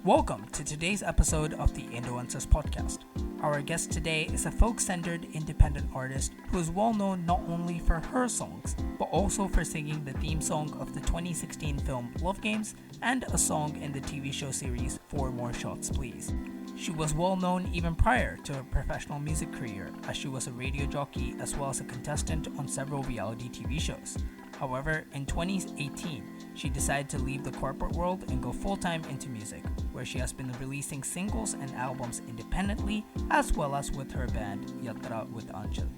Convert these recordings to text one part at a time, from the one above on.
Welcome to today's episode of the Indoencers Podcast. Our guest today is a folk-centered independent artist who is well known not only for her songs, but also for singing the theme song of the 2016 film Love Games and a song in the TV show series Four More Shots Please. She was well known even prior to her professional music career, as she was a radio jockey as well as a contestant on several reality TV shows. However, in 2018, she decided to leave the corporate world and go full-time into music, where she has been releasing singles and albums independently, as well as with her band Yatra with Aanchal.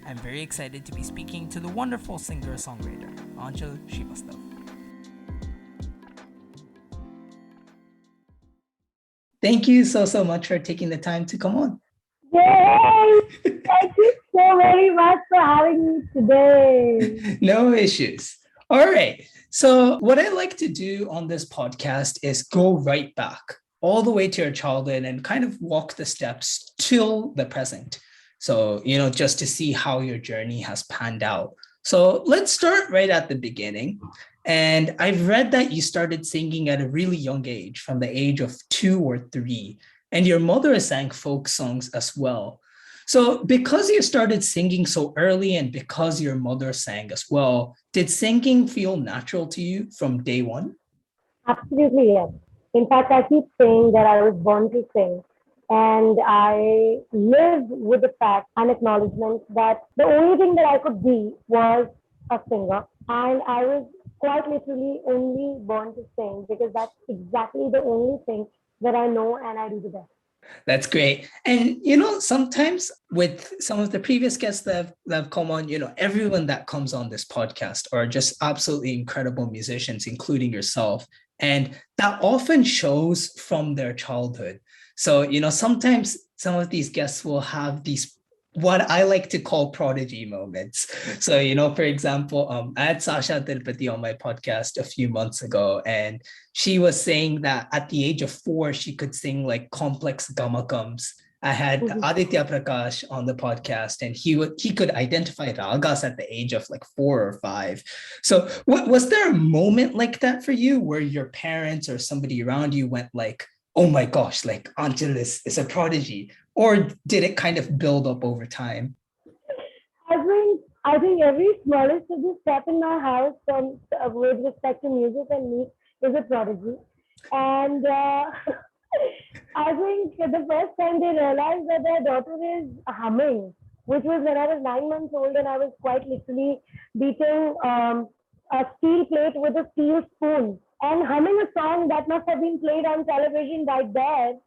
I'm very excited to be speaking to the wonderful singer-songwriter, Aanchal Shrivastava. Thank you so much for taking the time to come on. Yay! Thank you so very much for having me today. No issues. All right. So what I like to do on this podcast is go right back all the way to your childhood and kind of walk the steps till the present. So, just to see how your journey has panned out. So let's start right at the beginning. And I've read that you started singing at a really young age, from the age of 2 or 3. And your mother sang folk songs as well. So because you started singing so early and because your mother sang as well, did singing feel natural to you from day one? Absolutely, yes. In fact, I keep saying that I was born to sing. And I live with the fact and acknowledgement that the only thing that I could be was a singer. And I was quite literally only born to sing because that's exactly the only thing that I know and I do the best. That's great. And, sometimes with some of the previous guests that have come on, everyone that comes on this podcast are just absolutely incredible musicians, including yourself. And that often shows from their childhood. So, sometimes some of these guests will have these what I like to call prodigy moments. So, for example, I had Sasha Tirupati on my podcast a few months ago, and she was saying that at the age of 4, she could sing like complex gamakams. I had Aditya Prakash on the podcast, and he could identify ragas at the age of like 4 or 5. So was there a moment like that for you where your parents or somebody around you went like, oh my gosh, like Aanchal is a prodigy? Or did it kind of build up over time? I think every smallest of the step in my house from with respect to music and me is a prodigy. And I think the first time they realized that their daughter is humming, which was when I was 9 months old and I was quite literally beating a steel plate with a steel spoon and humming a song that must have been played on television right there.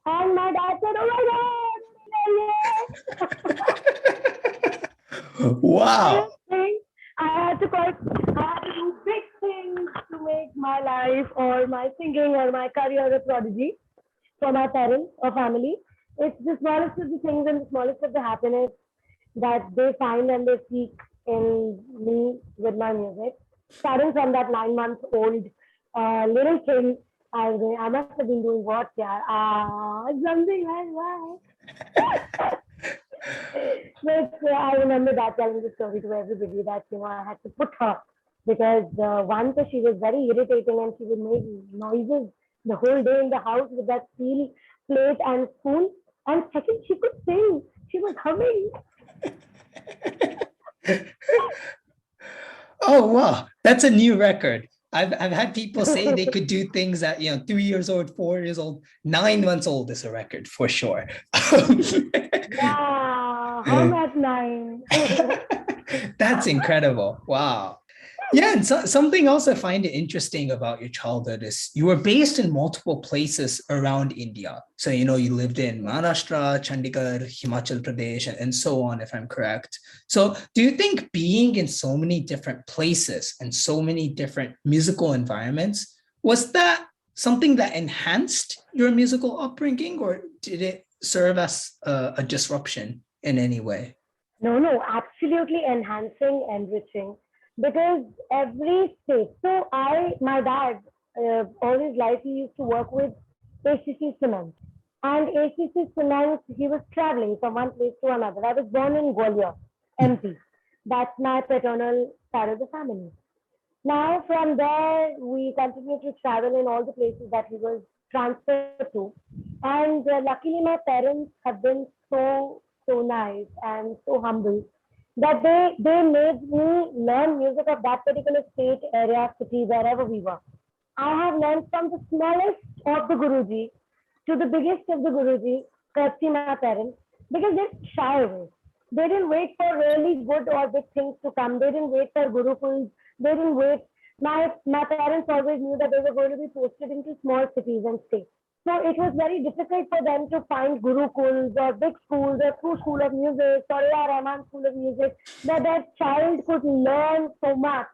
And my dad said, oh my God! Wow. I had to do big things to make my life or my singing or my career a prodigy for my parents or family. It's the smallest of the things and the smallest of the happiness that they find and they seek in me with my music. Starting from that 9-month-old little thing, I must have been doing what, yeah? Something like that. But I remember that telling the story to everybody that, I had to put her because once she was very irritating and she would make noises the whole day in the house with that steel plate and spoon. And second, she could sing. She was humming. Oh, wow. That's a new record. I've had people say they could do things at 3 years old, 4 years old, 9 months old is a record for sure. Yeah, home at 9. That's incredible. Wow. Yeah, and something else I find interesting about your childhood is you were based in multiple places around India. So, you lived in Maharashtra, Chandigarh, Himachal Pradesh, and so on, if I'm correct. So do you think being in so many different places and so many different musical environments, was that something that enhanced your musical upbringing, or did it serve as a disruption in any way? No, absolutely enhancing, enriching. Because every state, my dad, all his life, he used to work with ACC Cement. And ACC Cement, he was traveling from one place to another. I was born in Gwalior, MP. That's my paternal side of the family. Now, from there, we continued to travel in all the places that he was transfer to. And luckily, my parents have been so nice and so humble that they made me learn music of that particular state, area, city, wherever we were. I have learned from the smallest of the Guruji to the biggest of the Guruji, courtesy my parents, because they didn't shy away. They didn't wait for really good or big things to come. They didn't wait for Gurukuls. They didn't wait. My parents always knew that they were going to be posted into small cities and states. So it was very difficult for them to find Gurukuls or big schools or True School of Music or A.R. Rahman School of Music that their child could learn so much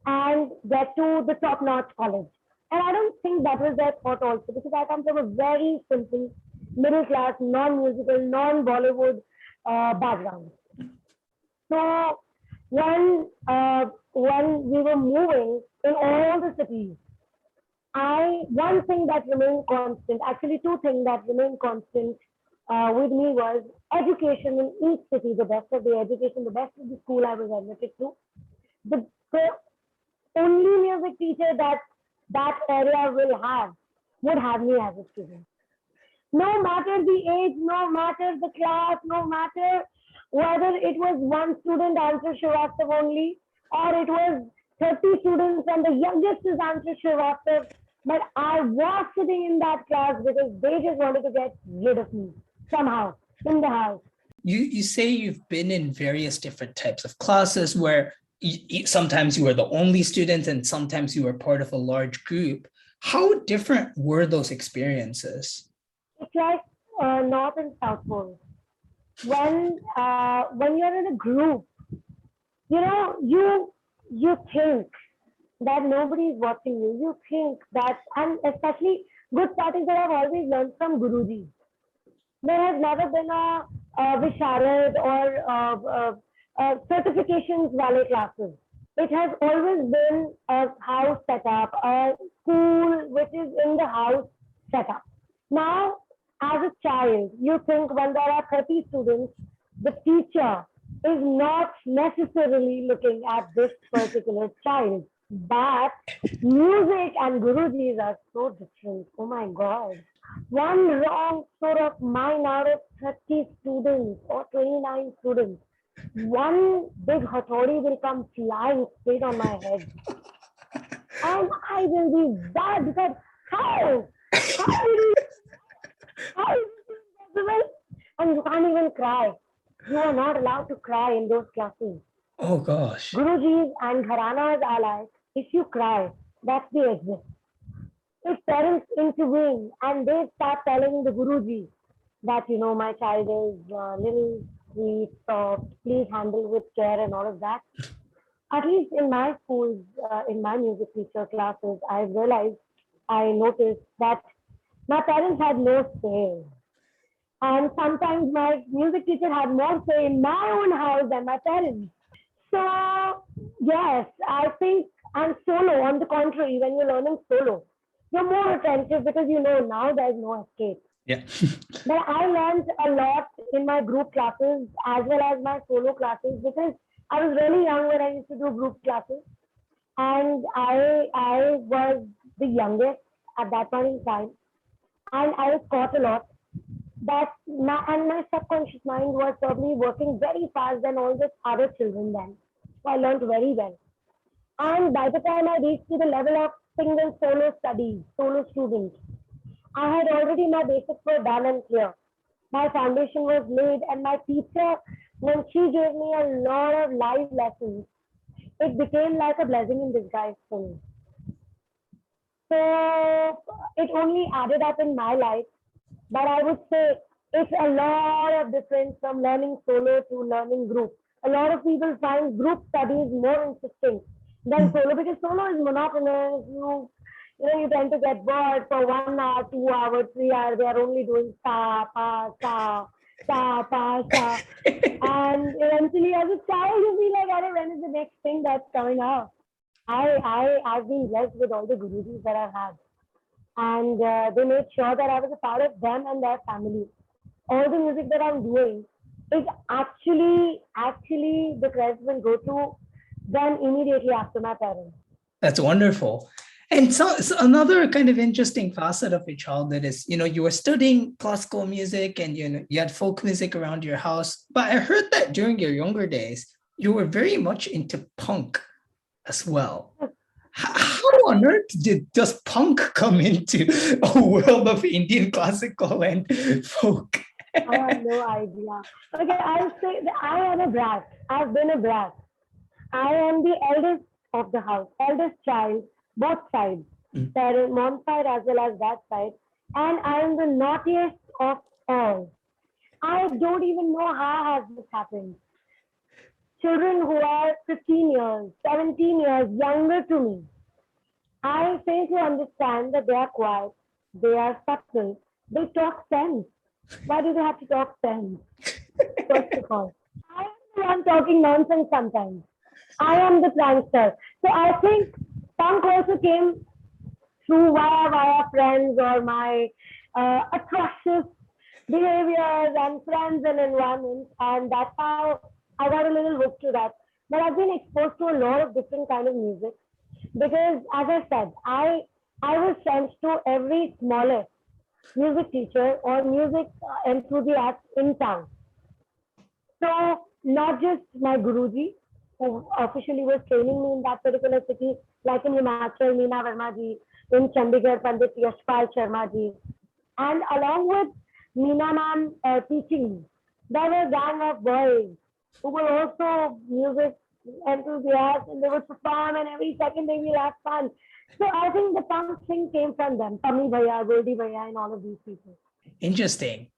and get to the top-notch college. And I don't think that was their thought also, because I come from a very simple, middle-class, non-musical, non-Bollywood background. So when we were moving in all the cities, one thing that remained constant, actually two things that remained constant with me was education in each city, the best of the education, the best of the school I was admitted to. The only music teacher that area would have me as a student. No matter the age, no matter the class, no matter whether it was one student, Aanchal Shrivastava only, or it was 30 students and the youngest is Aanchal Shrivastava. But I was sitting in that class because they just wanted to get rid of me somehow in the house. You say you've been in various different types of classes where sometimes you were the only student and sometimes you were part of a large group. How different were those experiences? It's like North and South Pole. When you're in a group, you think that nobody's watching you. You think that, and especially good part is that I've always learned from Guruji. There has never been a Visharad or certifications valley classes. It has always been a house setup, a school which is in the house setup. Now, as a child, you think when there are 30 students, the teacher is not necessarily looking at this particular child. But music and Gurujis are so different. Oh my God. One wrong sort of mine out of 30 students or 29 students, one big hathodi will come flying straight on my head. And I will be bad because how is it possible? And you can't even cry. You are not allowed to cry in those classes. Oh gosh. Gurujis and Gharanas are like, if you cry, that's the exit. If parents intervene and they start telling the Guruji that, my child is little sweet, soft, please handle with care and all of that. At least in my schools, in my music teacher classes, I noticed that my parents had no say. And sometimes my music teacher had more say in my own house than my parents. So, yes, I think I'm solo. On the contrary, when you're learning solo, you're more attentive because now there's no escape. Yeah. But I learned a lot in my group classes as well as my solo classes because I was really young when I used to do group classes. And I was the youngest at that point in time. And I was taught a lot. My subconscious mind was probably working very fast than all the other children then. So I learned very well. And by the time I reached to the level of single solo studies, solo student, I had already my basics were done and clear. My foundation was laid, and my teacher, when she gave me a lot of live lessons, it became like a blessing in disguise for me. So it only added up in my life. But I would say it's a lot of difference from learning solo to learning group. A lot of people find group studies more interesting than solo because solo is monotonous. You tend to get bored for 1 hour, 2 hours, 3 hours. They are only doing sa, pa, sa, sa, pa, sa. And eventually, as a child, you feel like, when is the next thing that's coming up? I've been blessed with all the Gurujis that I've had. And they made sure that I was a part of them and their family. All the music that I'm doing is actually the credit will go to them immediately after my parents. That's wonderful. And so another kind of interesting facet of your childhood is, you were studying classical music and, you had folk music around your house. But I heard that during your younger days, you were very much into punk as well. How on earth does punk come into a world of Indian classical and folk? I have no idea. Okay, I'll say that I am a brat. I've been a brat. I am the eldest of the house, eldest child, both sides, parent, mom side as well as dad side, and I am the naughtiest of all. I don't even know how has this happened. Children who are 15 years, 17 years younger to me, I fail to understand that they are quiet, they are subtle, they talk sense. Why do they have to talk sense? First of all, I am the one talking nonsense sometimes. I am the prankster. So I think punk also came through via friends or my atrocious behaviors and friends and environments, and that's how I got a little hooked to that. But I've been exposed to a lot of different kind of music because, as I said, I was sent to every smallest music teacher or music enthusiast in town. So not just my Guruji, who officially was training me in that particular city, like in Himachal, Meena Verma ji, in Chandigarh, Pandit Yashpal Sharma ji, and along with Meena ma'am teaching me, there were a gang of boys who were also music enthusiasts and they would perform and every second they will have fun. So I think the punk thing came from them, Tammy Bhaiya, Goldie Bhaiya, and all of these people. Interesting.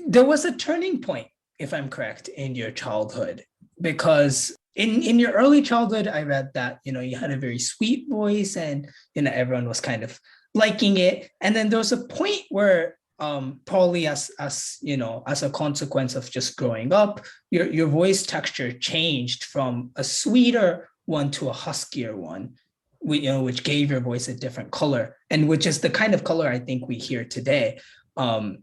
There was a turning point, if I'm correct, in your childhood, because in your early childhood, I read that, you had a very sweet voice and, everyone was kind of liking it. And then there was a point where probably as a consequence of just growing up, your voice texture changed from a sweeter one to a huskier one, which gave your voice a different color, and which is the kind of color I think we hear today. And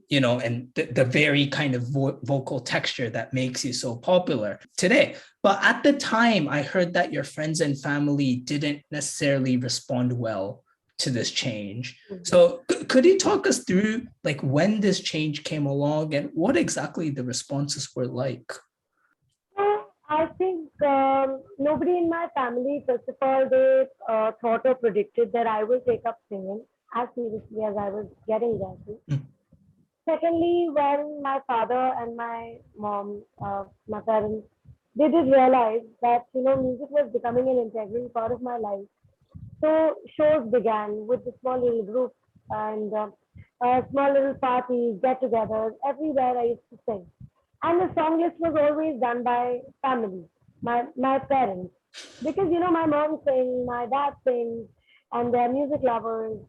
the very kind of vocal texture that makes you so popular today. But at the time, I heard that your friends and family didn't necessarily respond well to this change. So could you talk us through like when this change came along and what exactly the responses were like? I think nobody in my family, first of all, they thought or predicted that I will take up singing as seriously as I was getting there to. Secondly, when my father and my mom, my parents, they did realize that music was becoming an integral part of my life. So shows began with the small little groups and small little parties, get-togethers. Everywhere I used to sing, and the song list was always done by family, my parents, because my mom sings, my dad sings, and they're music lovers.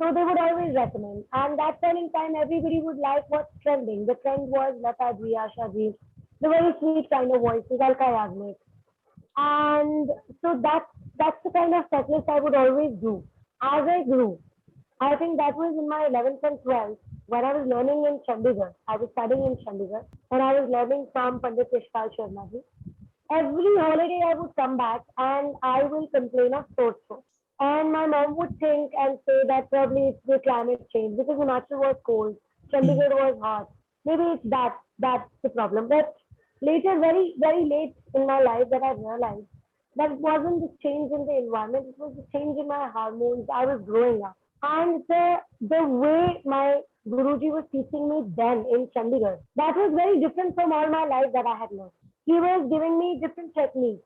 So they would always recommend. And that point in time, everybody would like what's trending. The trend was Lata ji, Asha ji, the very sweet kind of voices, Alka Yagnik. And so that's the kind of set list I would always do. As I grew, I think that was in my 11th and 12th when I was learning in Chandigarh. I was studying in Chandigarh and I was learning from Pandit Yashpal Sharma ji. Every holiday I would come back and I will complain of throat sore. And my mom would think and say that probably it's the climate change because Himachal was cold, Chandigarh was hot. Maybe it's that's the problem. But later, very, very late in my life that I realized that it wasn't the change in the environment, it was the change in my hormones. I was growing up. And the way my Guruji was teaching me then in Chandigarh, that was very different from all my life that I had learned. He was giving me different techniques.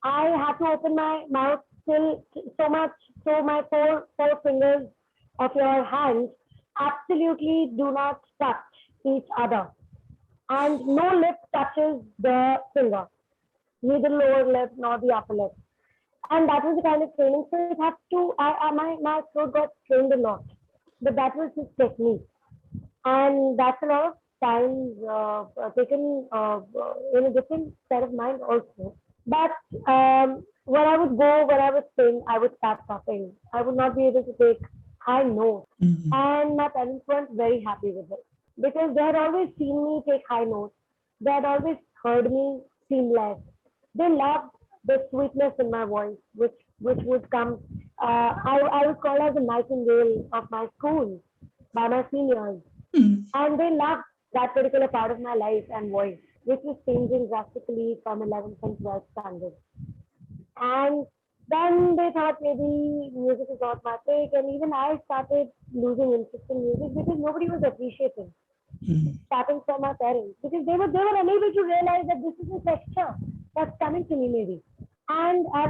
I had to open my mouth till so much, so my four fingers of your hand absolutely do not touch each other. And no lip touches the finger, neither lower lip nor the upper lip. And that was the kind of training. So it had to, my throat got trained a lot. But that was his technique. And that's a lot of time taken in a different set of mind also. But when I would go, when I would sing, I would start coughing. I would not be able to take high notes. And my parents weren't very happy with it because they had always seen me take high notes. They had always heard me sing less. They loved the sweetness in my voice, which which would come. I was called as the nightingale of my school by my seniors, Mm, and they loved that particular part of my life and voice, which was changing drastically from 11th and 12th standard. And then they thought maybe music is not my thing, and even I started losing interest in music because nobody was appreciating, mm, starting from my parents, because they were unable to realize that this is a texture that's coming to me maybe. And as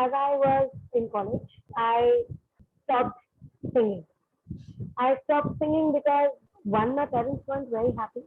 I was in college, I stopped singing. I stopped singing because one, my parents weren't very happy.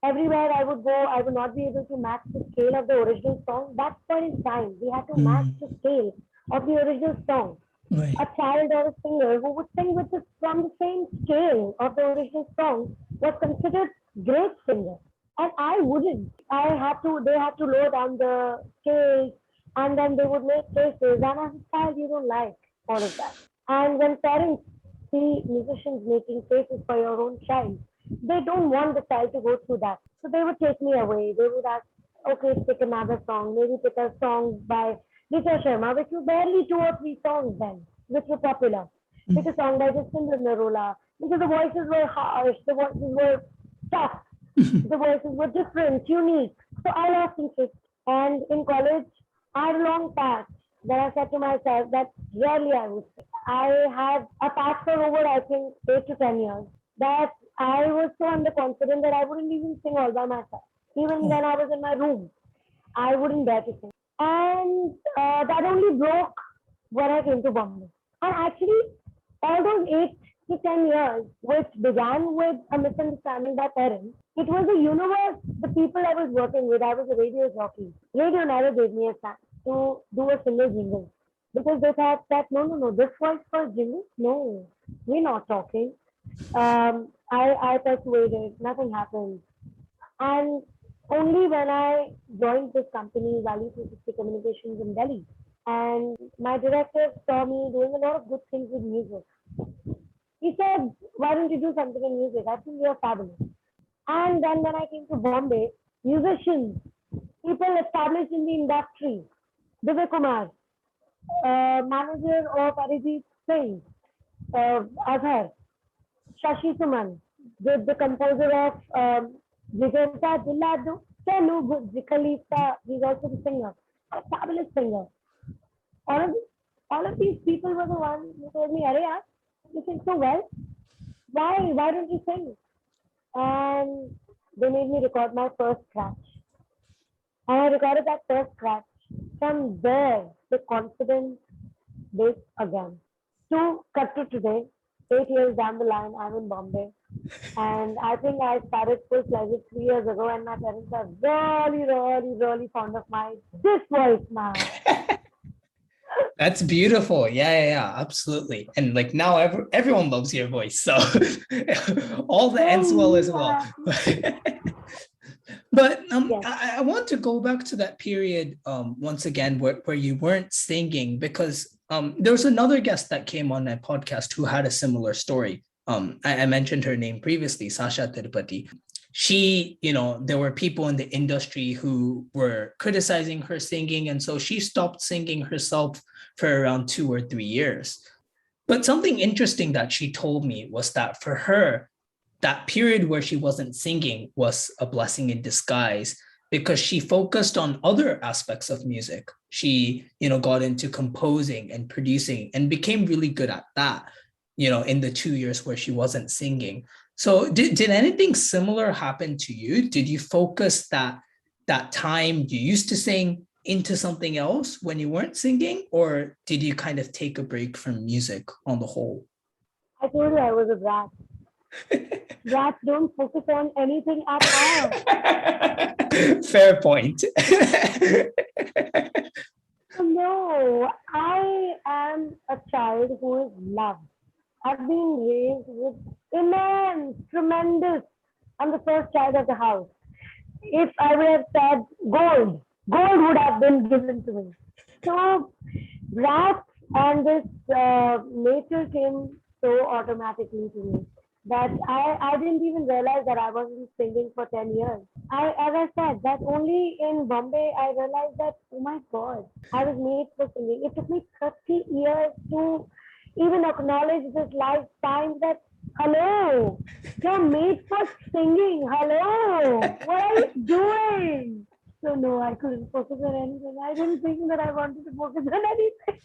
Everywhere I would go, I would not be able to match the scale of the original song. That point in time, we had to match mm, the scale of the original song. A right. child or a singer who would sing with from the same scale of the original song was considered great singer. And I wouldn't. They had to lower down the scale, and then they would make faces. And as a child, you don't like all of that. And when parents see musicians making faces for your own child, they don't want the child to go through that. So they would take me away. They would ask, okay, pick another song. Maybe pick a song by Richa Sharma, which were barely two or three songs then, which were popular. Pick a Mm, song by Justin Narola, because the voices were harsh, the voices were tough, the voices were different, unique. So I lost interest. And in college, I had a long patch that I said to myself that rarely I would sing. I had a patch for over, I think, 8 to 10 years that I was so underconfident that I wouldn't even sing all by myself. Even oh, when I was in my room, I wouldn't dare to sing. And that only broke when I came to Bombay. And actually, all those 8 to 10 years, which began with a misunderstanding by parents, it was the universe, the people I was working with. I was a radio jockey. Radio never gave me a chance to do a single jingle because they thought that no, this voice for jingle, no, we're not talking. I persuaded, nothing happened. And only when I joined this company, Value 360 Communications in Delhi, and my director saw me doing a lot of good things with music. He said, why don't you do something in music? I think you're fabulous. And then when I came to Bombay, musicians, people established in the industry, Vivek Kumar, manager of Arijit Singh, Azhar, Shashi Suman, the composer of Jiganta Dilladu, Tenu Khalifa, he's also the singer, a fabulous singer. All of, all of these people were the ones who told me, Arey, yaar, you sing so well. Why don't you sing? And they made me record my first scratch. And I recorded that first scratch. From there, the confidence built again. To cut to today, 8 years down the line, I'm in Bombay. And I think I started full fledged 3 years ago, and my parents are really, really, really fond of my this voice now. that's beautiful. Yeah, absolutely. And like now everyone loves your voice. So all the ends well as well. But Yes. I want to go back to that period once again where you weren't singing because there was another guest that came on that podcast who had a similar story. I mentioned her name previously, Sasha Tirupati. She, there were people in the industry who were criticizing her singing, and so she stopped singing herself for around 2 or 3 years. But something interesting that she told me was that for her, that period where she wasn't singing was a blessing in disguise because she focused on other aspects of music. She, got into composing and producing and became really good at that, in the 2 years where she wasn't singing. So did anything similar happen to you? Did you focus that time you used to sing into something else when you weren't singing, or did you kind of take a break from music on the whole? I told you I was a brat. Brats don't focus on anything at all. Fair point. No, I am a child who is loved. I've been raised with immense, tremendous. I'm the first child of the house. If I would have said gold would have been given to me. So, rap and this nature came so automatically to me. that I didn't even realize that I wasn't singing for 10 years. As I said, that only in Bombay I realized that, oh my God, I was made for singing. It took me 30 years to even acknowledge this lifetime that, hello, you're made for singing. Hello, what are you doing? So no, I couldn't focus on anything. I didn't think that I wanted to focus on anything.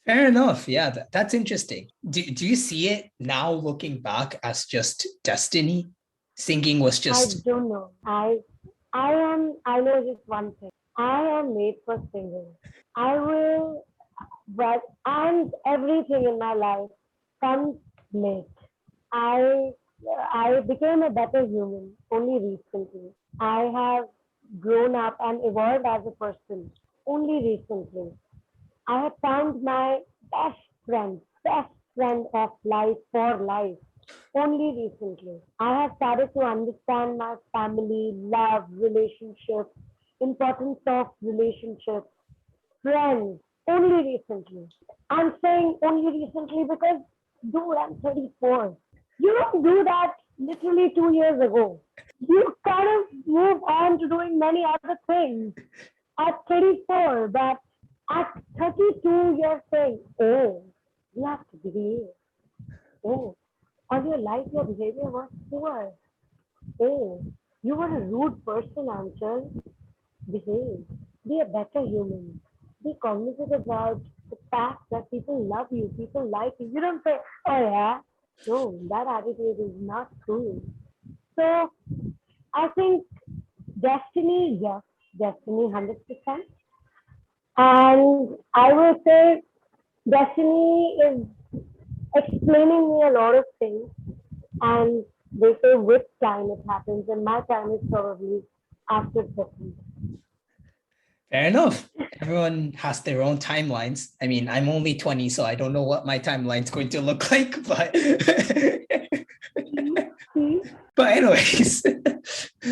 Fair enough. Yeah, that's interesting. Do you see it now looking back as just destiny? Singing was I just don't know. I know just one thing. I am made for singing. I will, but and everything in my life comes late. I I became a better human only recently. I have grown up and evolved as a person only recently. I have found my best best friend of life for life only recently. I have started to understand my family, love, relationships, importance of relationships, friends only recently. I'm saying only recently because, dude, I'm 34. You don't do that literally 2 years ago. You kind of move on to doing many other things at 34, but at 32, you're saying, oh, you have to behave. Oh, all your life, your behavior was poor. Oh, you were a rude person, Anchal. Behave. Be a better human. Be cognizant about the fact that people love you, people like you. You don't say, oh yeah, no, that attitude is not cool. So I think destiny, yes, destiny 100%. And I will say destiny is explaining me a lot of things. And they say with time it happens, and my time is probably after destiny. fair enough. Everyone has their own timelines. I mean, I'm only 20, so I don't know what my timeline's going to look like, but but anyways.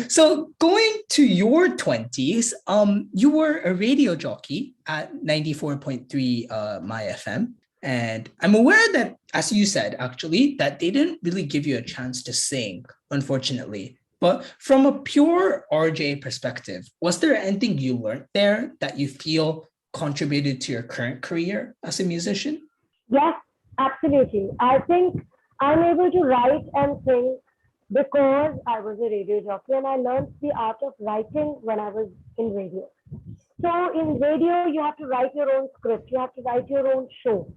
So going to your 20s, you were a radio jockey at 94.3 My FM. And I'm aware that, as you said, actually, that they didn't really give you a chance to sing, unfortunately. But from a pure RJ perspective, was there anything you learned there that you feel contributed to your current career as a musician? Yes, absolutely. I think I'm able to write and sing because I was a radio jockey and I learned the art of writing when I was in radio. So in radio, you have to write your own script, you have to write your own show.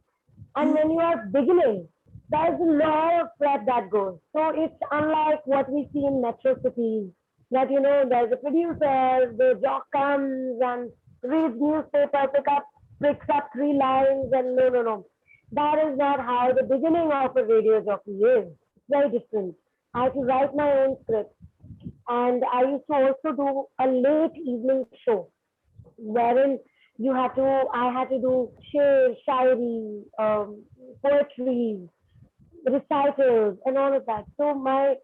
And when you are beginning, there's a lot of prep that goes. So it's unlike what we see in metro cities, that there's a producer, the jock comes and reads newspaper, picks up three lines, and no, no, no. That is not how the beginning of a radio jockey is. It's very different. I had to write my own script, and I used to also do a late evening show wherein I had to do shairi, poetry, recitals, and all of that. So my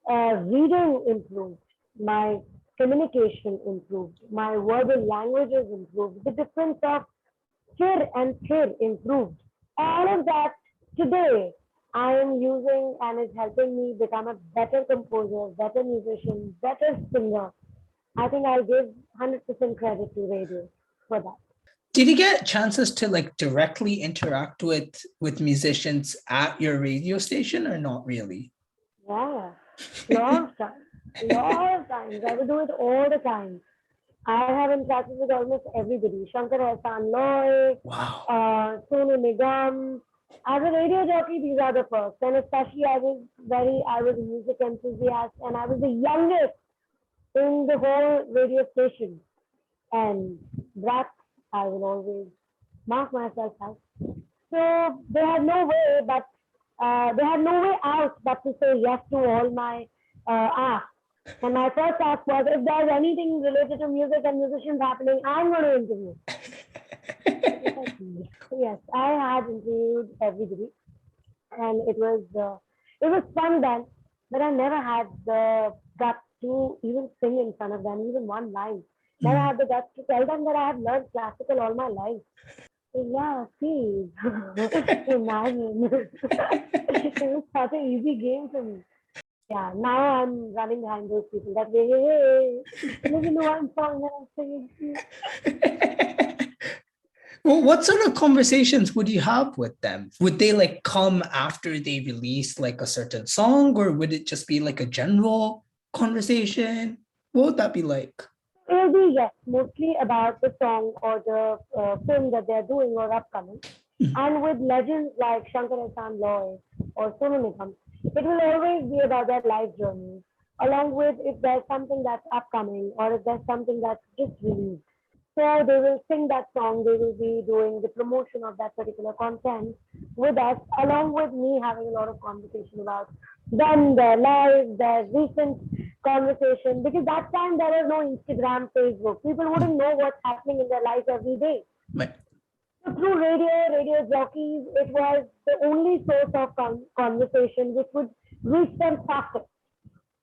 reading improved, my communication improved, my verbal languages improved, the difference of kir and kir improved. All of that today I am using and is helping me become a better composer, better musician, better singer. I think I'll give 100% credit to radio for that. Did you get chances to like directly interact with musicians at your radio station or not really? Yeah, lot of times. Lot of times. I will do it all the time. I have interacted with almost everybody. Shankar Ehsaan Loy, Wow. Sonu Nigam. As a radio jockey, these are the perks. And especially I was a music enthusiast and I was the youngest in the whole radio station. And that I will always mark myself as. So they had no way out but to say yes to all my asks. And my first ask was, if there's anything related to music and musicians happening, I'm going to interview. Yes, I had interviewed everybody, and it was fun then. But I never had the guts to even sing in front of them, even one line. Never had the guts to tell them that I have learned classical all my life. Yeah, see, imagine. It was such an easy game for me. Yeah, now I'm running behind those people. That way, hey, hey, listen to one song that I'm singing. Well, what sort of conversations would you have with them? Would they like come after they release like a certain song, or would it just be like a general conversation? What would that be like? It'll be, yes, mostly about the song or the film that they're doing or upcoming. And with legends like Shankar Ehsaan Loy or Sonu Nigam, it will always be about their life journey, along with if there's something that's upcoming or if there's something that's just released. So they will sing that song, they will be doing the promotion of that particular content with us, along with me having a lot of conversation about them, their lives, their recent conversation. Because that time there was no Instagram, Facebook. People wouldn't know what's happening in their lives every day. Right. So through radio jockeys, it was the only source of conversation which would reach them faster.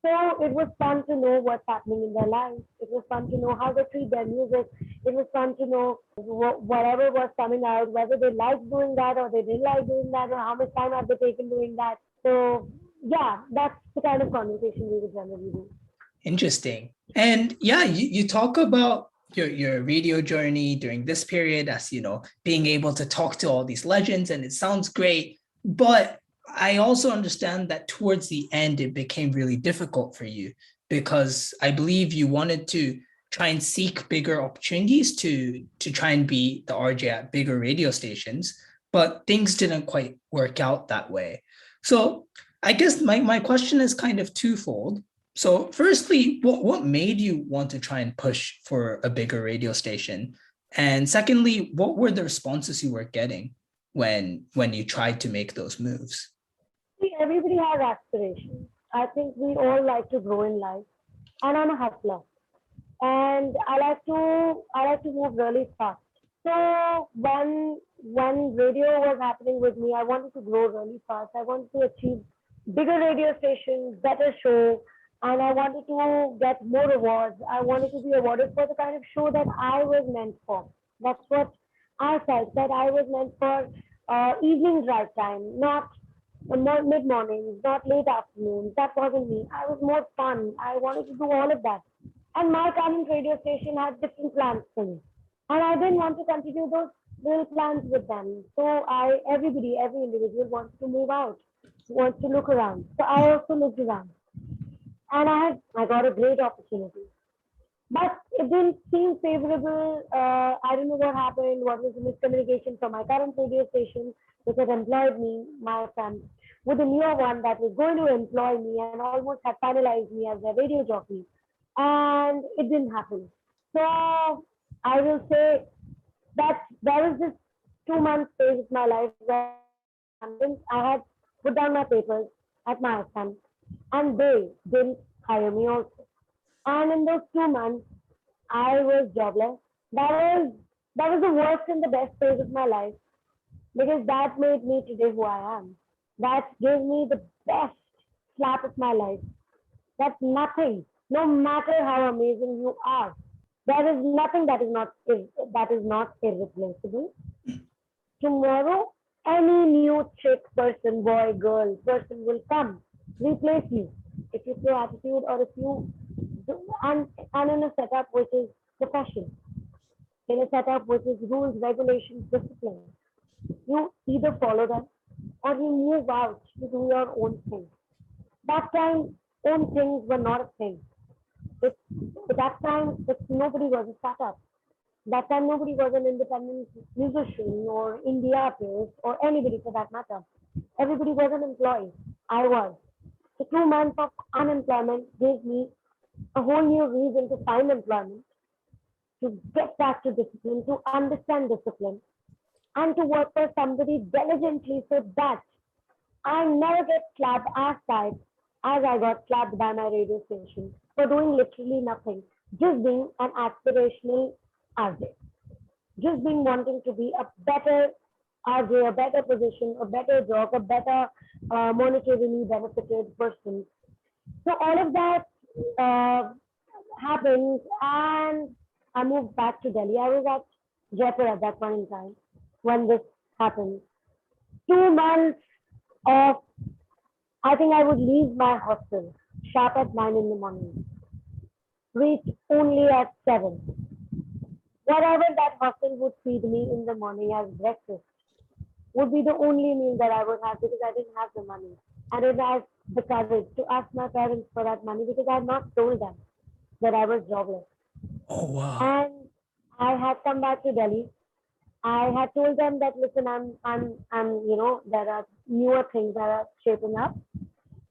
So it was fun to know what's happening in their lives. It was fun to know how they treat their music. It was fun to know whatever was coming out, whether they liked doing that or they didn't like doing that, or how much time have they taken doing that. So yeah, that's the kind of conversation we would generally do. Interesting. And yeah, you talk about your radio journey during this period as, being able to talk to all these legends, and it sounds great. But I also understand that towards the end, it became really difficult for you because I believe you wanted to try and seek bigger opportunities to try and be the RJ at bigger radio stations, but things didn't quite work out that way. So I guess my question is kind of twofold. So firstly, what made you want to try and push for a bigger radio station? And secondly, what were the responses you were getting when you tried to make those moves? See, everybody has aspirations. I think we all like to grow in life, and I'm a hustler, and I like to move really fast. So when radio was happening with me, I wanted to grow really fast. I wanted to achieve bigger radio stations, better show, and I wanted to get more awards. I wanted to be awarded for the kind of show that I was meant for. That's what I felt, that I was meant for evening drive time, not mid mornings, not late afternoons. That wasn't me. I was more fun. I wanted to do all of that. And my current radio station had different plans for me. And I didn't want to continue those little plans with them. So every individual wants to move out, wants to look around. So I also looked around. And I got a great opportunity. But it didn't seem favorable. I don't know what happened, what was the miscommunication from my current radio station, which had employed me, my friend, with a newer one that was going to employ me and almost had finalized me as a radio jockey. And it didn't happen. So I will say that there was this 2 month phase of my life where I was abandoned. I had put down my papers at my FM and they didn't hire me also. And in those 2 months, I was jobless. That was that was the worst and the best phase of my life because that made me today who I am. That gave me the best slap of my life. That nothing, no matter how amazing you are, there is nothing that is not irreplaceable. Tomorrow, any new chick, person, boy, girl, person will come, replace you. If you show attitude or if you and in a setup which is profession, in a setup which is rules, regulations, discipline. You either follow them or you move out to do your own thing. That time, own things were not a thing. It, at that time, nobody was a startup. That time, nobody was an independent musician or indie artist or anybody for that matter. Everybody was an employee. I was. The 2 months of unemployment gave me a whole new reason to find employment, to get back to discipline, to understand discipline, and to work for somebody diligently so that I never get slapped as tight as I got slapped by my radio station for doing literally nothing, just being an aspirational RJ, just being wanting to be a better RJ, a better position, a better job, a better monetarily benefited person. So all of that uh, happened, and I moved back to Delhi. I was at Jaipur at that point in time. when this happened. 2 months of, I think I would leave my hostel sharp at 9 in the morning, reach only at 7. Whatever that hostel would feed me in the morning as breakfast would be the only meal that I would have because I didn't have the money. I didn't have the courage to ask my parents for that money because I had not told them that I was jobless. Oh, wow. And I had come back to Delhi. I had told them that listen, there are newer things that are shaping up.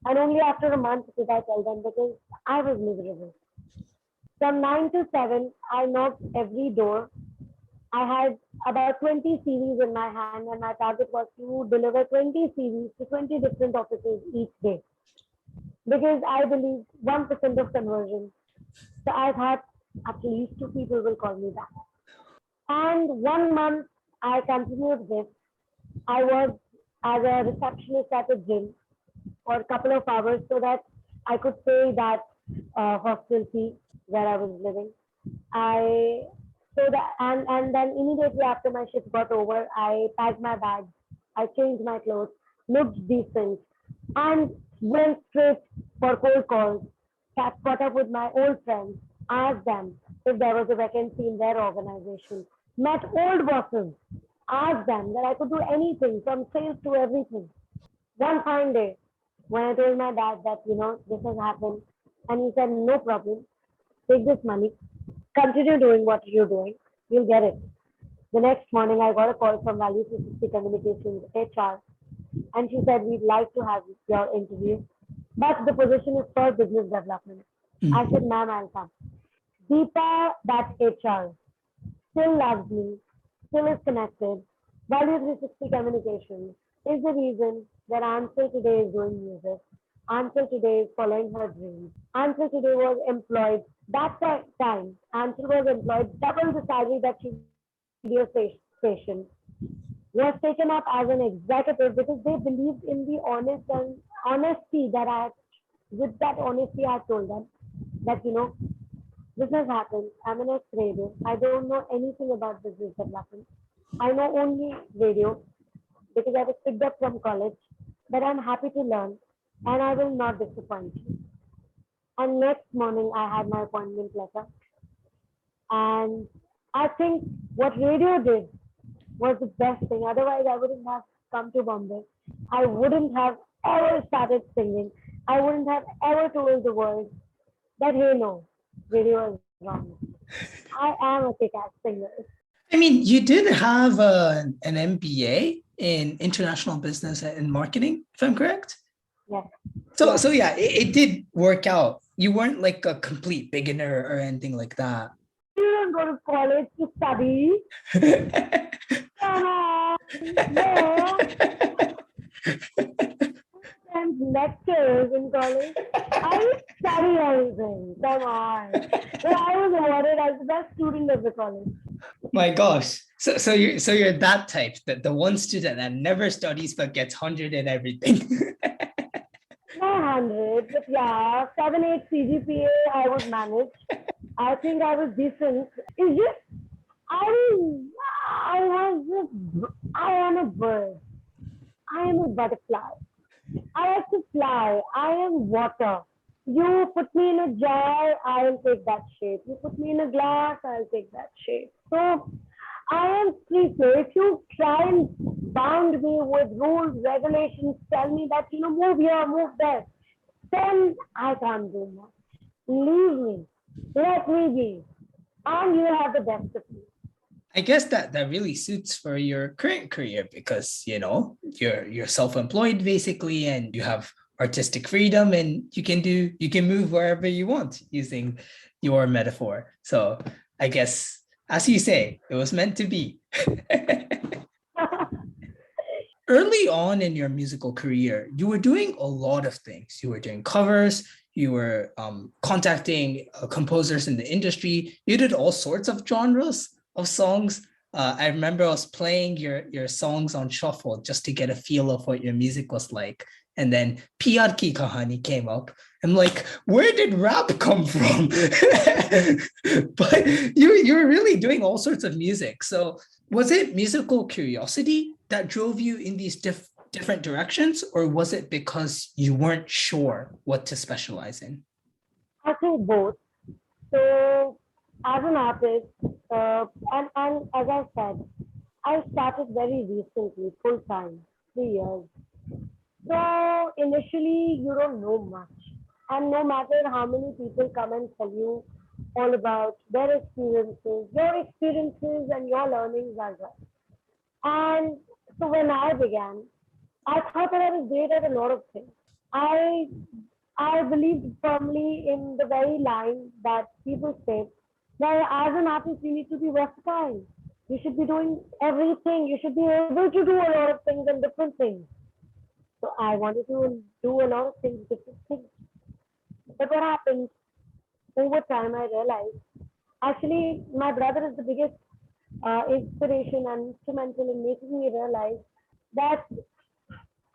And only after a month did I tell them because I was miserable. From 9 to 7, I knocked every door. I had about 20 CVs in my hand, and my target was to deliver 20 CVs to 20 different offices each day because I believe 1% of conversion. So I thought at least 2 people will call me back. And 1 month I continued this. I worked as a receptionist at a gym for a couple of hours so that I could pay that hostel fee where I was living. I and then immediately after my shift got over, I packed my bag, I changed my clothes, looked decent, and went straight for cold calls. Caught up with my old friends, asked them if there was a vacancy in their organization. Met old bosses, asked them that I could do anything from sales to everything. One fine day, when I told my dad that this has happened, and he said no problem, take this money, continue doing what you're doing, you'll get it. The next morning, I got a call from Value 360 Communications HR, and she said, we'd like to have your interview, but the position is for business development. I said, ma'am, I'll come. Deepa, that HR, still loves me, still is connected. Value 360 Communications is the reason that Aanchal today is doing music. Aanchal today is following her dreams. Aanchal today was employed. That time, Aanchal was employed double the salary that she radio station was taken up as an executive because they believed in the honesty that with that honesty I told them that this has happened. I'm an ex-radio. I don't know anything about business development. I know only radio because I was picked up from college, but I'm happy to learn and I will not disappoint you. And next morning, I had my appointment letter. And I think what radio did was the best thing. Otherwise, I wouldn't have come to Bombay. I wouldn't have ever started singing. I wouldn't have ever told the world that, hey, no, radio is wrong. I am a kick-ass singer. I mean, you did have an MBA in international business and marketing, if I'm correct. Yes. So yeah, it did work out. You weren't like a complete beginner or anything like that. You don't go to college to study. Come on. No. And lectures in college. I didn't study anything. Come on. But I was awarded as the best student of the college. My gosh. So you're that type, the one student that never studies but gets 100 in everything. Not 100, but yeah, 7, 8 CGPA I was managed. I think I was decent. It's just I am a bird. I am a butterfly. I like to fly. I am water. You put me in a jar, I'll take that shape. You put me in a glass, I'll take that shape. So I am free flow. If you try and bound me with rules, regulations, tell me that, move here, move there, then I can't do much. Leave me. Let me be. And you will have the best of me. I guess that really suits for your current career because, you're self-employed basically, and you have artistic freedom and you can move wherever you want using your metaphor. So I guess, as you say, it was meant to be. Early on in your musical career, you were doing a lot of things. You were doing covers, you were contacting composers in the industry. You did all sorts of genres of songs. I remember I was playing your songs on shuffle just to get a feel of what your music was like. And then Pyar Ki Kahani came up. I'm like, where did rap come from? But you're really doing all sorts of music. So was it musical curiosity that drove you in these different directions, or was it because you weren't sure what to specialize in? I think both. So, as an artist, and as I said, I started very recently, full time, 3 years. So, initially, you don't know much. And no matter how many people come and tell you all about their experiences, your experiences and your learnings as well. And so, when I began, I thought that I was great at a lot of things. I I believed firmly in the very line that people say that as an artist you need to be versatile. You should be doing everything. You should be able to do a lot of things and different things. So I wanted to do a lot of things, different things. But what happened over time, I realized actually my brother is the biggest inspiration and instrumental in making me realize that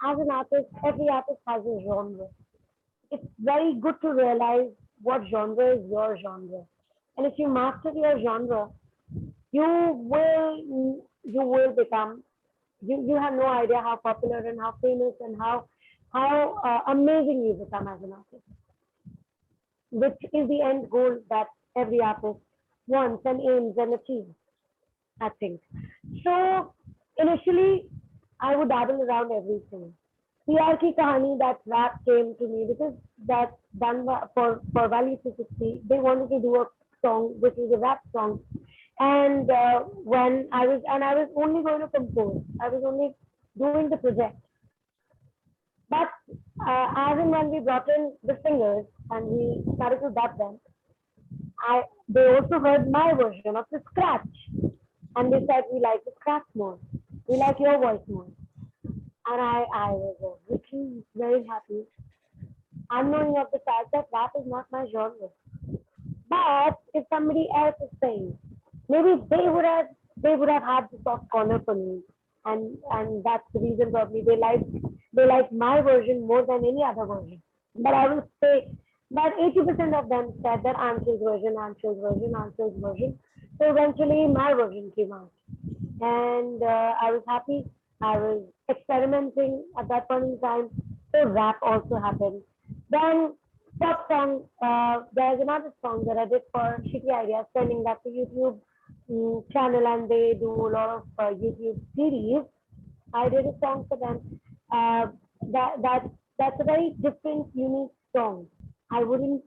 as an artist, every artist has a genre. It's very good to realize what genre is your genre. And if you master your genre, you will become you have no idea how popular and how famous and how amazing you become as an artist, which is the end goal that every artist wants and aims and achieves, I think. So initially, I would dabble around everything. PR Ki Kahani, that rap came to me because that done for Valley 360. They wanted to do a song which is a rap song, and when I was only going to compose. I was only doing the project. But as and when we brought in the singers and we started to dub them, they also heard my version of the scratch, and they said we like the scratch more, we like your voice more, and I was literally very happy, unknowing of the fact that rap is not my genre. But if somebody else is saying, maybe they would have had the soft corner for me, and that's the reason probably they like my version more than any other version. But I will say that 80% of them said that Anshal's version. So eventually my version came out, and I was happy. I was experimenting at that point in time. So rap also happened. Then pop song. There's another song that I did for Shitty Ideas, sending that to YouTube channel, and they do a lot of YouTube series. I did a song for them. Uh, that's a very different, unique song. I wouldn't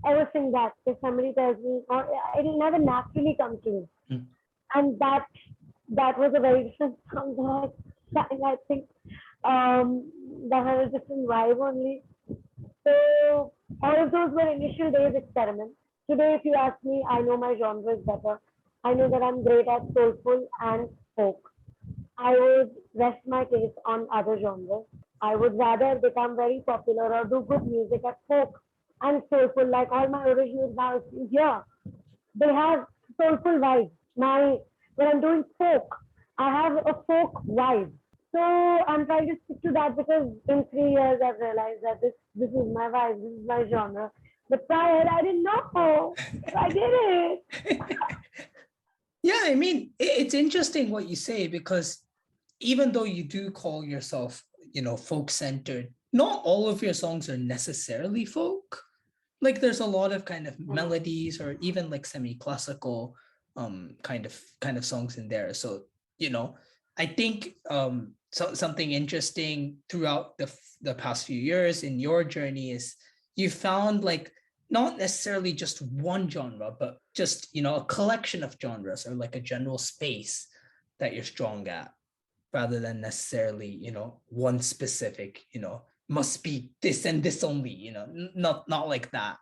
ever sing that if somebody tells me, or it'll never naturally come to me. Mm. And that was a very different song that I sang. I think that had a different vibe only. So all of those were initial days experiments. Today, if you ask me, I know my genre is better. I know that I'm great at soulful and folk. I would rest my case on other genres. I would rather become very popular or do good music at folk and soulful, like all my original vows here. They have soulful vibes. My when I'm doing folk, I have a folk vibe. So I'm trying to stick to that because in 3 years I've realized that this is my vibe, this is my genre. But prior I didn't know. I did it. Yeah, I mean, it's interesting what you say, because even though you do call yourself, folk centered, not all of your songs are necessarily folk. Like there's a lot of kind of melodies or even like semi-classical kind of songs in there. So, I think something interesting throughout the past few years in your journey is you found like not necessarily just one genre, but just a collection of genres, or like a general space that you're strong at, rather than necessarily one specific must be this and this only, not like that.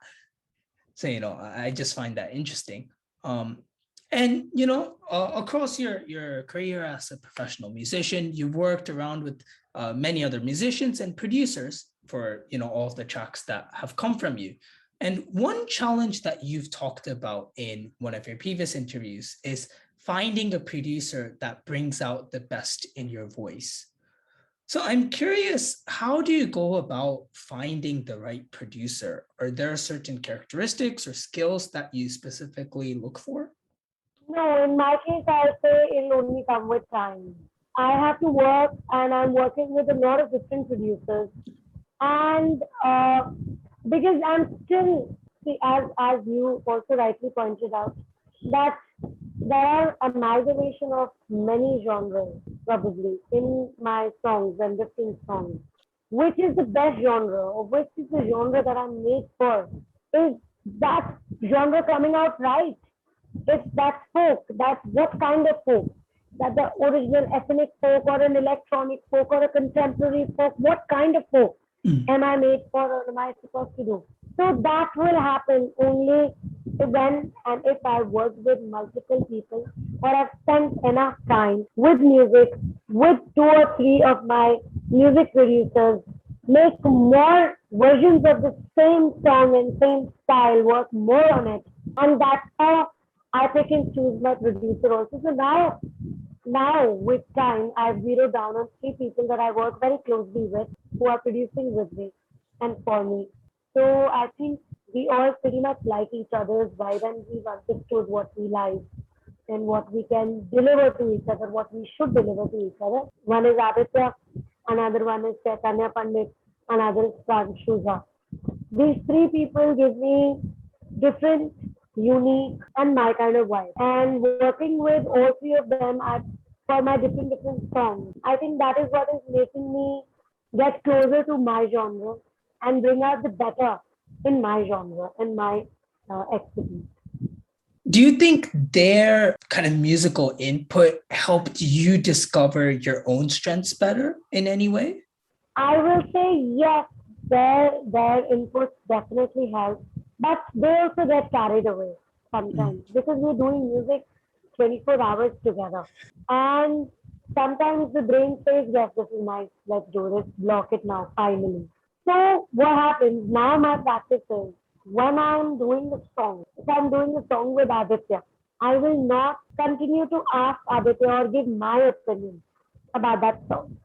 So I just find that interesting. And across your career as a professional musician, you've worked around with many other musicians and producers for all of the tracks that have come from you. And one challenge that you've talked about in one of your previous interviews is finding a producer that brings out the best in your voice. So I'm curious, how do you go about finding the right producer? Are there certain characteristics or skills that you specifically look for? No, in my case, I'll say it'll only come with time. I have to work, and I'm working with a lot of different producers, and because I'm still, see, as you also rightly pointed out, that there are amalgamation of many genres probably in my songs and different songs. Which is the best genre, or which is the genre that I'm made for? Is that genre coming out right? If that's folk, that's what kind of folk? That the original ethnic folk or an electronic folk or a contemporary folk? What kind of folk am I made for or am I supposed to do? So that will happen only when and if I work with multiple people or I've spent enough time with music, with two or three of my music producers, make more versions of the same song and same style, work more on it. And that's how I pick and choose my producer also. So now with time, I've zeroed down on three people that I work very closely with who are producing with me and for me. So I think we all pretty much like each other's vibe and we've understood what we like and what we can deliver to each other, what we should deliver to each other. One is Aditya, another one is Chaitanya Pandit, another is Pranshuja. These three people give me different, unique, and my kind of vibe. And working with all three of them for my different songs, I think that is what is making me get closer to my genre and bring out the better in my genre and my expertise. Do you think their kind of musical input helped you discover your own strengths better in any way? I will say yes, their inputs definitely help, but they also get carried away sometimes because we're doing music 24 hours together. And sometimes the brain says, yes, this is nice, let's do this, block it now, finally. So what happens now? My practice is when I'm doing the song, if I'm doing a song with Aditya, I will not continue to ask Aditya or give my opinion about that song.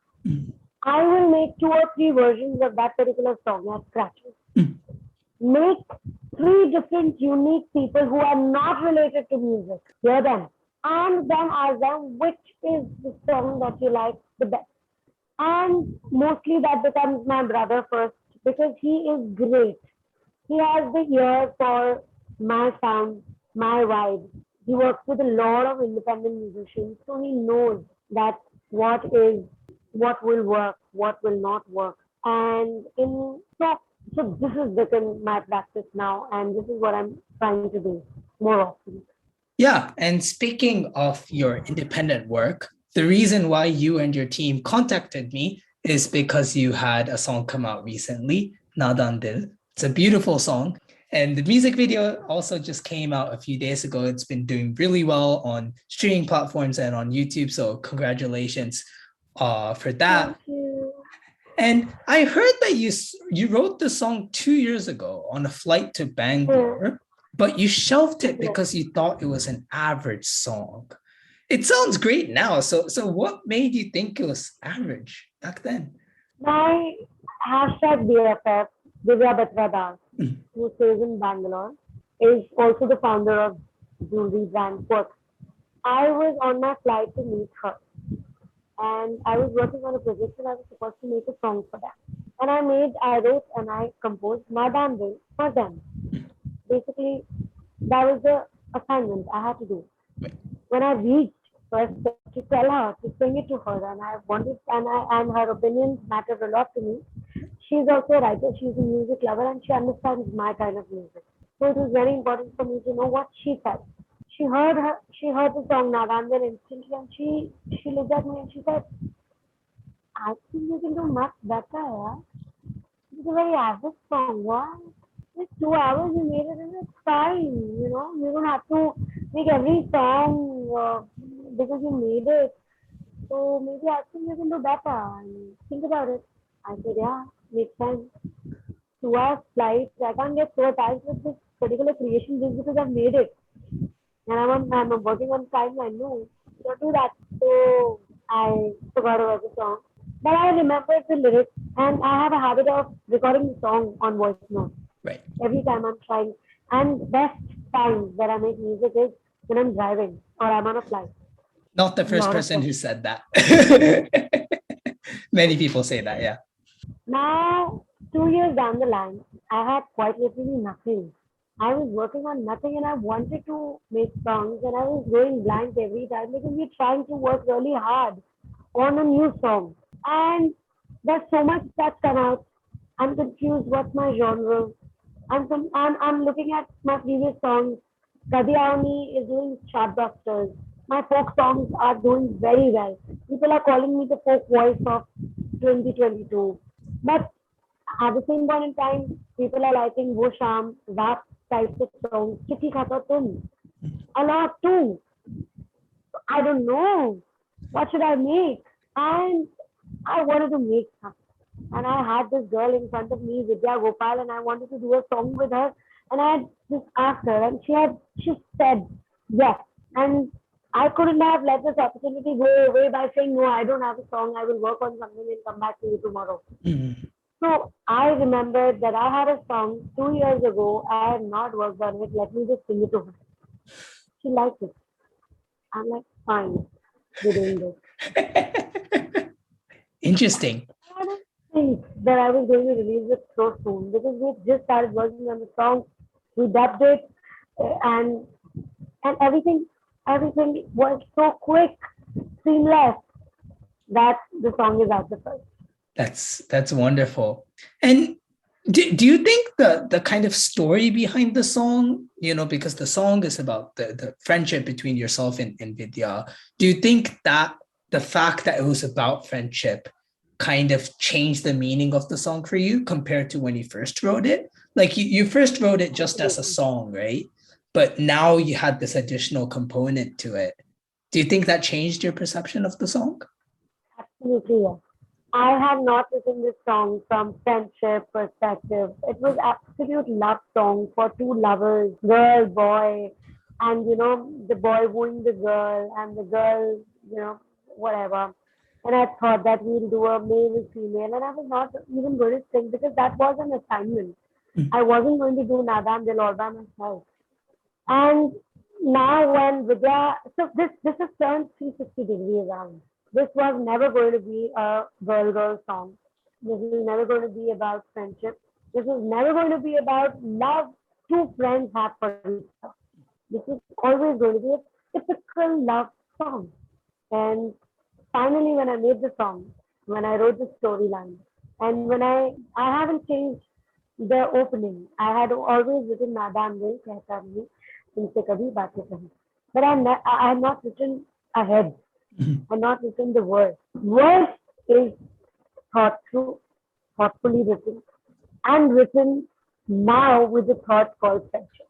I will make two or three versions of that particular song as scratches. Make three different unique people who are not related to music. Hear them. And then ask them which is the song that you like the best. And mostly that becomes my brother first because he is great. He has the ear for my sound, my vibe. He works with a lot of independent musicians, so he knows that what will work, what will not work. And in so this has become my practice now, and this is what I'm trying to do more often. Yeah. And speaking of your independent work, the reason why you and your team contacted me is because you had a song come out recently, Nadan Dil. It's a beautiful song. And the music video also just came out a few days ago. It's been doing really well on streaming platforms and on YouTube. So congratulations for that. Thank you. And I heard that you wrote the song 2 years ago on a flight to Bangalore, but you shelved it because you thought it was an average song. It sounds great now. So what made you think it was average back then? My hashtag BFF, Divya Batra Das, who stays in Bangalore, is also the founder of jewelry brand Work. I was on my flight to meet her, and I was working on a project and I was supposed to make a song for them. And I wrote and I composed Nadan Dil for them. Basically, that was the assignment I had to do. When I reached first to tell her, to sing it to her, and I wanted, and her opinions mattered a lot to me. She's also a writer, she's a music lover, and she understands my kind of music. So it was very important for me to know what she felt. She heard the song Nadan instantly, and she looked at me and she said, "I think you can do much better, yeah. It's a very average song. What? Just 2 hours you made it, and it's fine. You know, you don't have to make every song because you made it. So maybe I think you can do better. And think about it." I said, "Yeah, makes sense. 2 hours flight. I can't get so attached with this particular creation just because I've made it. And I'm working on timeline. No, don't do that." So I forgot about the song. but I remember the lyrics, and I have a habit of recording the song on voice note Right. every time I'm trying. And best times that I make music is when I'm driving or I'm on a flight. Not the A first lot of person fun. who said that. Many people say that, yeah. Now, 2 years down the line, I had quite literally nothing. I was working on nothing and I wanted to make songs and I was going blank every time because we're trying to work really hard on a new song. And there's so much that's come out. I'm confused what's my genre. I'm looking at my previous songs. Kadiani is doing chartbusters. My folk songs are doing very well. People are calling me the folk voice of 2022. But at the same point in time, people are liking Wo Sham, rap types of songs, Chithi Khata Tum, a lot too. I don't know. What should I make? And I wanted to make something. And I had this girl in front of me, Vidya Gopal, and I wanted to do a song with her. And I had just asked her, and she said yes. And I couldn't have let this opportunity go away by saying, no, I don't have a song. I will work on something and come back to you tomorrow. Mhm. So I remembered that I had a song 2 years ago. I had not worked on it. Let me just sing it to her. She liked it. I'm like, fine, we're doing this. Interesting. I don't think that I was going to release it so soon because we just started working on the song. We dubbed it, and everything was so quick, seamless that the song is out the first. That's wonderful. And do you think the kind of story behind the song, because the song is about the friendship between yourself and Vidya, do you think that the fact that it was about friendship kind of changed the meaning of the song for you compared to when you first wrote it? Like you first wrote it just as a Absolutely, song, right? But now you had this additional component to it. Do you think that changed your perception of the song? absolutely, yes. I had not written this song from friendship perspective. It was absolute love song for two lovers, girl, boy, and the boy wooing the girl and the girl, whatever. And I thought that we'll do a male with female, and I was not even going to sing because that was an assignment. Mm. I wasn't going to do Nadan Dil all by myself. And now when Vidya, so this has turned 360 degrees around. This was never going to be a girl song. This is never going to be about friendship. This is never going to be about love two friends have for each other. This is always going to be a typical love song. And finally, when I made the song, when I wrote the storyline, and when I haven't changed the opening. I had always written Nadan Dil कहता नहीं तुमसे कभी बातें कही. But I have not written ahead. I have not written the verse. Verse is thought through, thoughtfully written, and written now with a thought called friendship.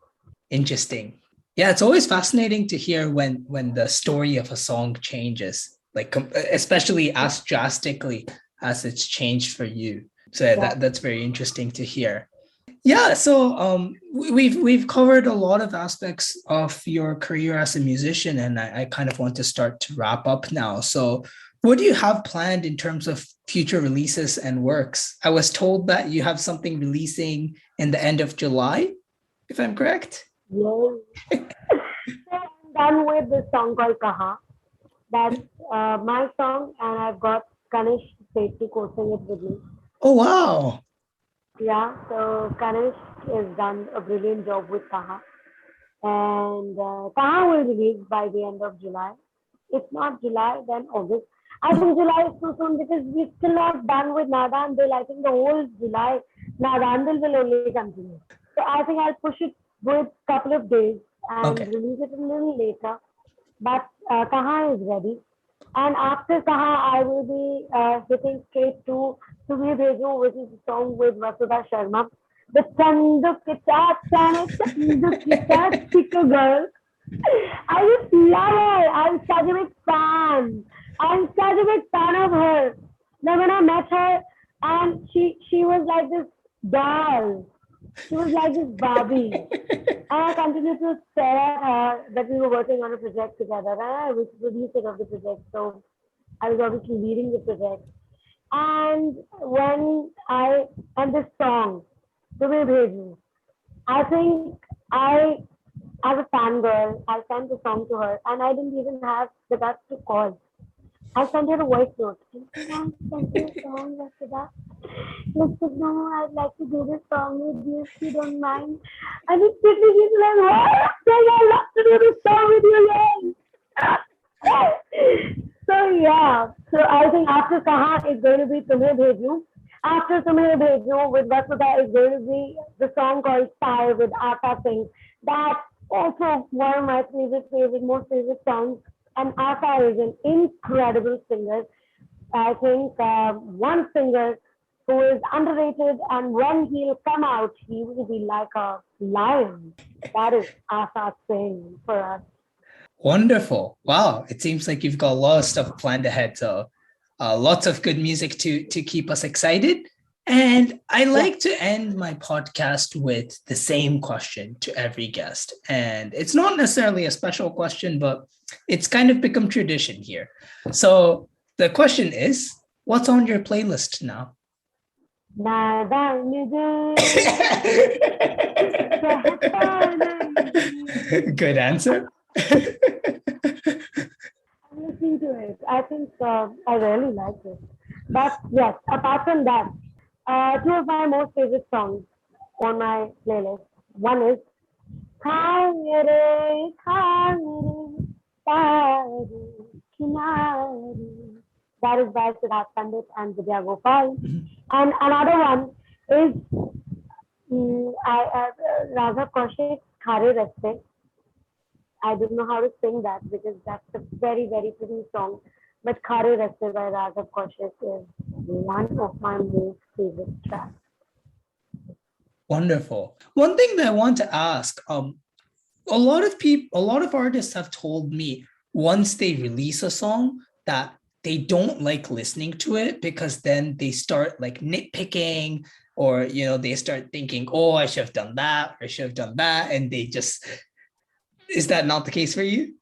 Interesting. Yeah, it's always fascinating to hear when the story of a song changes, like especially as drastically as it's changed for you. So yeah, Yeah. that's very interesting to hear. Yeah, so we've covered a lot of aspects of your career as a musician, and I kind of want to start to wrap up now. So, what do you have planned in terms of future releases and works? I was told that you have something releasing in the end of July, if I'm correct. Yes. So I'm done with this song called Kaha. That's my song, and I've got Kanish Sethi co-sing it with me. Oh wow! Yeah, so Kanish has done a brilliant job with Kaha. And Kaha will release by the end of July. If not July, then August. I think July is too soon because we're still not done with Nadan Dil. I think the whole July, Nadan Dil will only continue. So I think I'll push it with a couple of days and Okay, release it a little later. But Kaha is ready. And after Kaha, I will be hitting straight to Tumhe Bhejo, which is a song with Vasudha Sharma. The Chandu Kita Chana Chandu Kita Chico girl. I just love her. I'm such a big fan. I'm such a big fan of her. Now when I met her, and she was like this doll. She was like this Barbie. And I continued to stare at her that we were working on a project together. And I was producer of the project, so I was obviously leading the project. And this song, Tumhe Bheju, I think as a fangirl, I sent the song to her and I didn't even have the guts to call. I sent her a voice note. And I sent her a song after that. Listen, no, I'd like to do this song with you if you don't mind. And immediately she's like, what? I'd love to do this song with you again. So yeah, so I think after Kaha is going to be Tumhe Bheju. After Tumhe Bheju with Vasudha is going to be the song called Sai with Ata Singh. That's also one of my most favorite songs. And Ata is an incredible singer. I think one singer who is underrated, and when he'll come out, he will be like a lion. That is Asa Singh for us. Wonderful. Wow. It seems like you've got a lot of stuff planned ahead. So lots of good music to keep us excited. And I like to end my podcast with the same question to every guest. And it's not necessarily a special question, but it's kind of become tradition here. So the question is, what's on your playlist now? Nadan Good answer. I'm listening to it. I think I really like it. But yes, apart from that, two of my most favorite songs on my playlist. One is Khangre, Khangre, Tare, Kinare. That is by Siddharth Pandit and Vidya Gopal. And another one is Raza Kaushik's Khare Raste. I don't know how to sing that because that's a very, very pretty song. But Khare Raste by Raza Kaushik is one of my most favorite tracks. Wonderful. One thing that I want to ask, a lot of artists have told me once they release a song that they don't like listening to it because then they start like nitpicking, or they start thinking, oh, I should have done that, or I should have done that, and they just, is that not the case for you?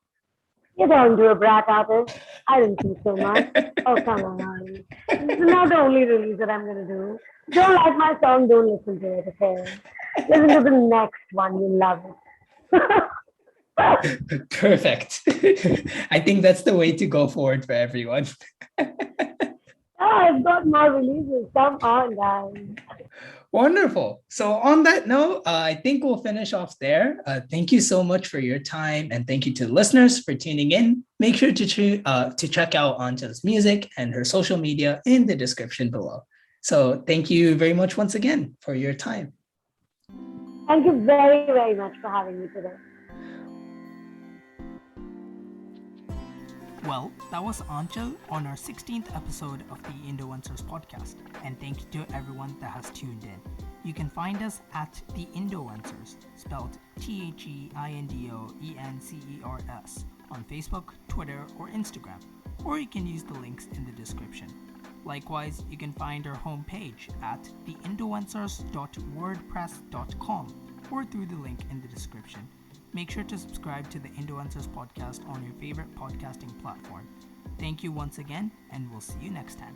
You don't do a brat artist. I didn't think so much. Oh, come on. This is not the only release that I'm going to do. Don't like my song, don't listen to it, okay? Listen to the next one, you love it. Perfect. I think that's the way to go forward for everyone. I've got more releases. Come on, guys. Wonderful. So on that note, I think we'll finish off there. Thank you so much for your time, and thank you to the listeners for tuning in. Make sure to check out Aanchal's music and her social media in the description below. So thank you very much once again for your time. Thank you very, very much for having me today. Well, that was Aanchal on our 16th episode of the Indoencers Podcast. And thank you to everyone that has tuned in. You can find us at the Indoencers, spelled THEINDOENCERS, on Facebook, Twitter, or Instagram. Or you can use the links in the description. Likewise, you can find our homepage at theindoencers.wordpress.com or through the link in the description. Make sure to subscribe to the Indoencers Podcast on your favorite podcasting platform. Thank you once again, and we'll see you next time.